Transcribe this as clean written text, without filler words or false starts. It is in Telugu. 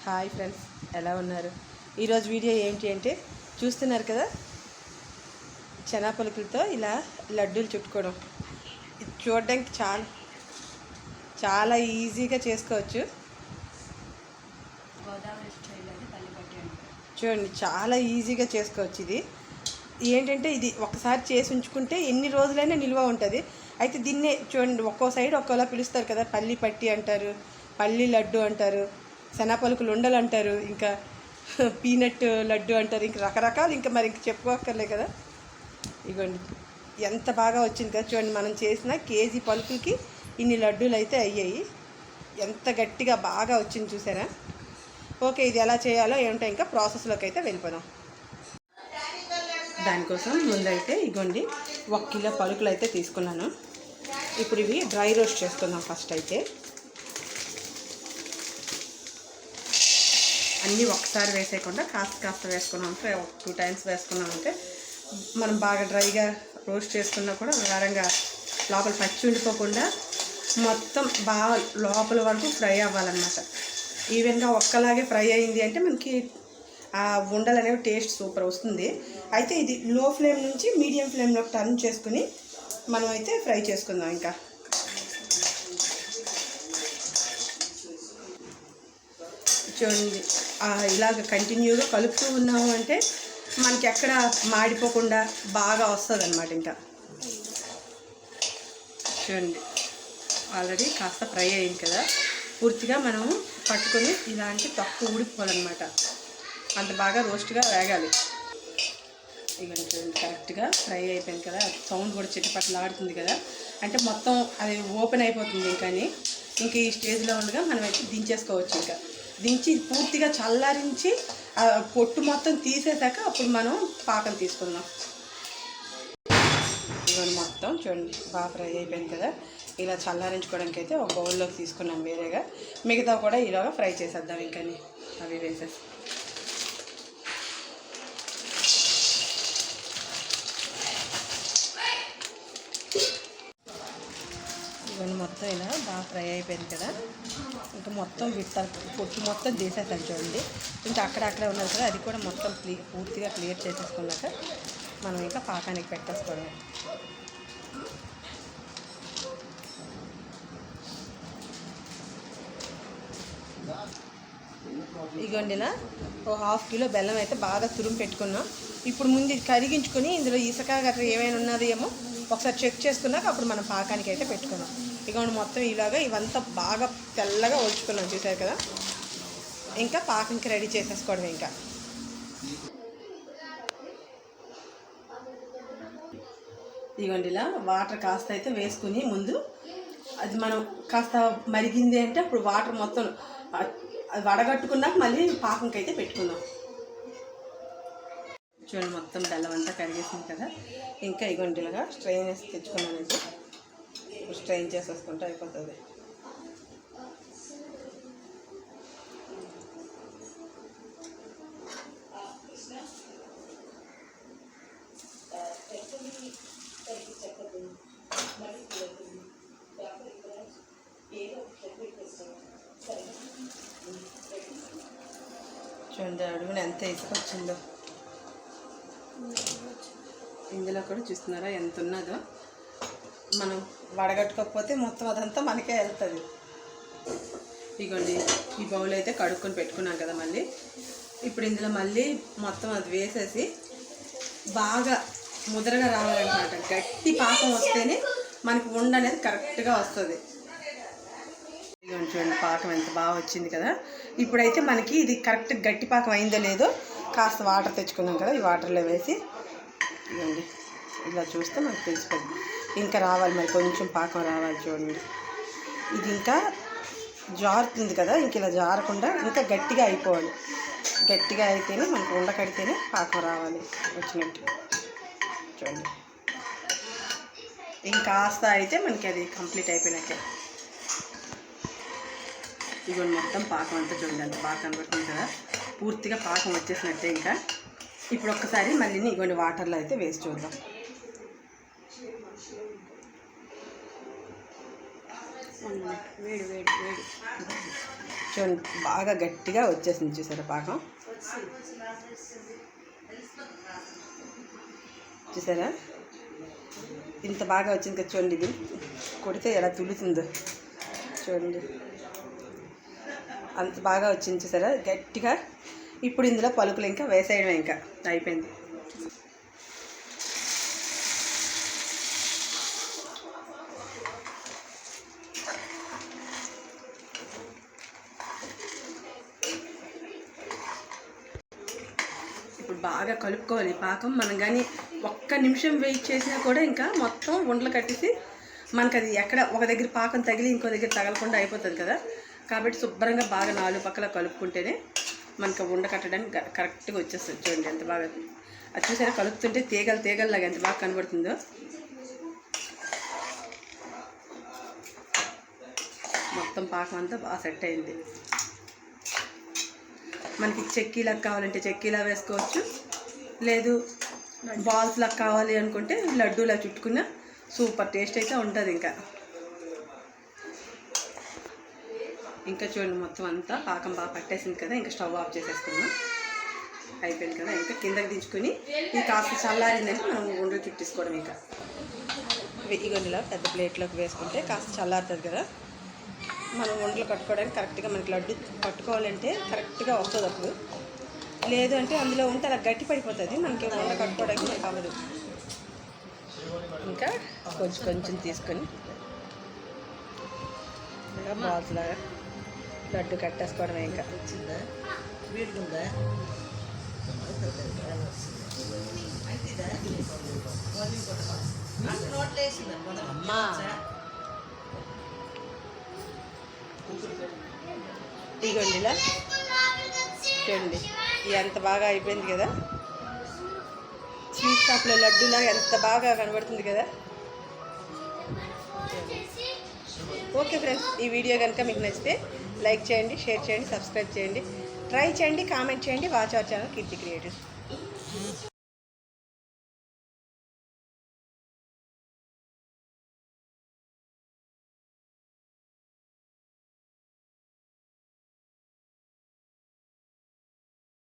హాయ్ ఫ్రెండ్స్, ఎలా ఉన్నారు? ఈరోజు వీడియో ఏంటి అంటే చూస్తున్నారు కదా, శనగపలుకులతో ఇలా లడ్డూలు చుట్టుకోవడం. ఇది చూడడానికి చాలా ఈజీగా చేసుకోవచ్చు. చూడండి, చాలా ఈజీగా చేసుకోవచ్చు. ఇది ఏంటంటే ఇది ఒకసారి చేసి ఉంచుకుంటే ఎన్ని రోజులైనా నిల్వ ఉంటుంది. అయితే దీన్నే చూడండి, ఒక్కో సైడ్ ఒక్కోలా పిలుస్తారు కదా. పల్లి పట్టి అంటారు, పల్లి లడ్డు అంటారు, శనగపలుకులు ఉండలు అంటారు, ఇంకా పీనట్ లడ్డు అంటారు, ఇంక రకరకాలు. ఇంకా మరి ఇంక చెప్పుకోక్కర్లే కదా. ఇగోండి ఎంత బాగా వచ్చింది కదా. చూడండి, మనం చేసిన కేజీ పలుకులకి ఇన్ని లడ్డూలు అయితే అయ్యాయి. ఎంత గట్టిగా బాగా వచ్చింది చూసారా. ఓకే, ఇది ఎలా చేయాలో ఏమిటో ఇంకా ప్రాసెస్లోకి అయితే వెళ్ళిపోదాం. దానికోసం ముందైతే ఇగోండి 1 కిలో పలుకులు అయితే తీసుకున్నాను. ఇప్పుడు ఇవి డ్రై రోస్ట్ చేసుకుందాం. ఫస్ట్ అయితే అన్నీ ఒకసారి వేసేయకుండా కాస్త వేసుకున్నామంటే 2 టైమ్స్ వేసుకున్నామంటే మనం బాగా డ్రైగా రోస్ట్ చేసుకున్నా కూడా వారంగా లోపల పచ్చి ఉండిపోకుండా మొత్తం బాగా లోపల వరకు ఫ్రై అవ్వాలన్నమాట. ఈవెన్గా ఒక్కలాగే ఫ్రై అయింది అంటే మనకి ఆ ఉండలు అనేవి టేస్ట్ సూపర్ వస్తుంది. అయితే ఇది లో ఫ్లేమ్ నుంచి మీడియం ఫ్లేమ్లోకి టర్న్ చేసుకుని మనం అయితే ఫ్రై చేసుకుందాం. ఇంకా చూడండి, ఇలాగ కంటిన్యూగా కలుపుతూ ఉన్నాము అంటే మనకి ఎక్కడ మాడిపోకుండా బాగా వస్తుంది అన్నమాట. ఇంకా చూడండి, ఆల్రెడీ కాస్త ఫ్రై అయింది కదా. పూర్తిగా మనము పట్టుకొని ఇలాంటి తక్కువ ఉడికిపోవాలన్నమాట. అంత బాగా రోస్ట్గా వేగాలి. ఇక చూడండి, కరెక్ట్గా ఫ్రై అయిపోయింది కదా. సౌండ్ కూడా చిట్టపట్లు ఆడుతుంది కదా, అంటే మొత్తం అది ఓపెన్ అయిపోతుంది. ఇంక ఈ స్టేజ్లో ఉండగా మనం అయితే దించేసుకోవచ్చు. ఇంకా దించి పూర్తిగా చల్లారించి పొట్టు మొత్తం తీసేసాక అప్పుడు మనం పాకం తీసుకుందాం. ఇవన్నీ మొత్తం చూడండి బాగా ఫ్రై అయిపోయింది కదా. ఇలా చల్లారించుకోవడానికి అయితే ఒక బౌల్లోకి తీసుకున్నాం వేరేగా. మిగతా కూడా ఇలాగా ఫ్రై చేసేద్దాం. ఇంకా అవి వేసేసి ఇవన్నీ మొత్తం ఇలా బాగా ఫ్రై అయిపోయింది కదా. ఇంకా మొత్తం పొట్టు మొత్తం తీసేసాను చూడండి. ఇంకా అక్కడక్కడ ఉన్నది కదా, అది కూడా మొత్తం పూర్తిగా క్లియర్ చేసేసుకున్నాక మనం ఇంకా పాకానికి పెట్టేసుకోవడమే. ఇగొండిలా 1/2 కిలో బెల్లం అయితే బాగా తురుము పెట్టుకున్నాం. ఇప్పుడు ముందు కరిగించుకొని ఇందులో ఇసుక గట్రా ఏమైనా ఉన్నది ఏమో ఒకసారి చెక్ చేసుకున్నాక అప్పుడు మనం పాకానికి అయితే పెట్టుకున్నాం. ఇగోండి మొత్తం ఇలాగా ఇవంతా బాగా తెల్లగా ఒలుచుకున్నాం చూసారు కదా. ఇంకా పాకంకి రెడీ చేసేసుకోవడం. ఇంకా ఇగోండి ఇలా వాటర్ కాస్త అయితే వేసుకుని ముందు అది మనం కాస్త మరిగింది అంటే అప్పుడు వాటర్ మొత్తం అది వడగట్టుకున్నాక మళ్ళీ పాకంకి అయితే పెట్టుకుందాం. చూడండి, మొత్తం బెల్లం అంతా కరిగేసింది కదా. ఇంకా ఇగోండి ఇలాగా స్ట్రెయిన్ వేసి తెచ్చుకున్నాను. ఇప్పుడు స్ట్రెయిన్ చేసేసుకుంటే అయిపోతుంది. చూడండి అడుగున ఎంత ఇసుక వచ్చిందో. ఇందులో కూడా చూస్తున్నారా ఎంత ఉన్నదో. మనం వడగట్టుకోకపోతే మొత్తం అదంతా మనకే వెళ్తుంది. ఇగోండి ఈ బౌల్ అయితే కడుక్కొని పెట్టుకున్నాం కదా. మళ్ళీ ఇప్పుడు ఇందులో మళ్ళీ మొత్తం అది వేసేసి బాగా ముద్రగా రావాలన్నమాట. గట్టి పాకం వస్తేనే మనకి ఉండ అనేది కరెక్ట్గా వస్తుంది. ఇదిగోండి చూడండి, పాకం ఎంత బాగా వచ్చింది కదా. ఇప్పుడైతే మనకి ఇది కరెక్ట్ గట్టి పాకం అయిందో లేదో కాస్త వాటర్ తెచ్చుకున్నాం కదా, ఈ వాటర్లో వేసి ఇదిగోండి ఇలా చూస్తే మనకు తెలిసిపోతుంది. ఇంకా రావాలి, మరి కొంచెం పాకం రావాలి. చూడండి, ఇది ఇంకా జారుతుంది కదా. ఇంక ఇలా జారకుండా ఇంకా గట్టిగా అయిపోవాలి. గట్టిగా అయితేనే మనకు ఉండకడితేనే పాకం రావాలి వచ్చినట్టు. చూడండి, ఇంకాస్త అయితే మనకి అది కంప్లీట్ అయిపోయినట్టే. ఇదిగోండి మొత్తం పాకం అంతా చూడండి అంత బాగా కనబడుతుంది కదా. పూర్తిగా పాకం వచ్చేసినట్టే. ఇంకా ఇప్పుడు ఒక్కసారి మళ్ళీ ఇగోండి వాటర్లో అయితే వేసి చూద్దాం. వేడి వేడి వేడి చూడండి బాగా గట్టిగా వచ్చేసింది చూసారా పాకం. చూసారా ఇంత బాగా వచ్చింది కదా. చూడండి ఇది కొడితే ఎలా తులుతుందో చూడండి, అంత బాగా వచ్చింది చూసారా గట్టిగా. ఇప్పుడు ఇందులో పలుకులు ఇంకా వేసేయడం ఇంకా అయిపోయింది. ఇప్పుడు బాగా కలుపుకోవాలి పాకం. మనం కానీ ఒక్క నిమిషం వెయిట్ చేసినా కూడా ఇంకా మొత్తం ఉండలు కట్టేసి మనకు అది ఎక్కడ ఒక దగ్గర పాకం తగిలి ఇంకో దగ్గర తగలకుండా అయిపోతుంది కదా. కాబట్టి శుభ్రంగా బాగా 4 పక్కల కలుపుకుంటేనే మనకు ఉండ కట్టడానికి కరెక్ట్గా వచ్చేస్తుంది. చూడండి ఎంత బాగా అది చూసారా, కలుపుతుంటే తీగలలాగా ఎంత బాగా కనబడుతుందో. మొత్తం పాకం అంతా బాగా సెట్ అయింది. మనకి చెక్కీలకు కావాలంటే చెక్కీలా వేసుకోవచ్చు, లేదు బాల్స్లా కావాలి అనుకుంటే లడ్డూలా చుట్టుకున్న సూపర్ టేస్ట్ అయితే ఉంటుంది. ఇంకా చూడండి మొత్తం అంతా పాకం బాగా పట్టేసింది కదా. ఇంకా స్టవ్ ఆఫ్ చేసేసుకున్నాం, అయిపోయింది కదా. ఇంకా కిందకి దించుకొని ఇది కాస్త చల్లారిందంటే మనం ఉండలు చుట్టేసుకోవడం. ఇంకా ఇగొండిలా పెద్ద ప్లేట్లోకి వేసుకుంటే కాస్త చల్లారుతుంది కదా. మనం ఉండలు కట్టుకోవడానికి కరెక్ట్గా మనకి లడ్డు పట్టుకోవాలంటే కరెక్ట్గా వస్తుంది. అప్పుడు లేదు అంటే అందులో ఉంటే అలా గట్టి పడిపోతుంది, మనకి ఉండ కట్టుకోవడానికి మనకు అవ్వదు. ఇంకా కొంచెం తీసుకొని ఇంకా బాల్స్ లాగా లడ్డు కట్టేసుకోవడమే. ఇంకా ఇగోండి ఇలా చూడండి ఎంత బాగా అయిపోయింది కదా. స్వీట్ షాప్లో లడ్డూలా ఎంత బాగా కనబడుతుంది కదా. ఓకే ఫ్రెండ్స్, ఈ వీడియో కనుక మీకు నచ్చితే లైక్ చేయండి, షేర్ చేయండి, సబ్స్క్రైబ్ చేయండి, ట్రై చేయండి, కామెంట్ చేయండి. Watch our channel Keerthi creatives.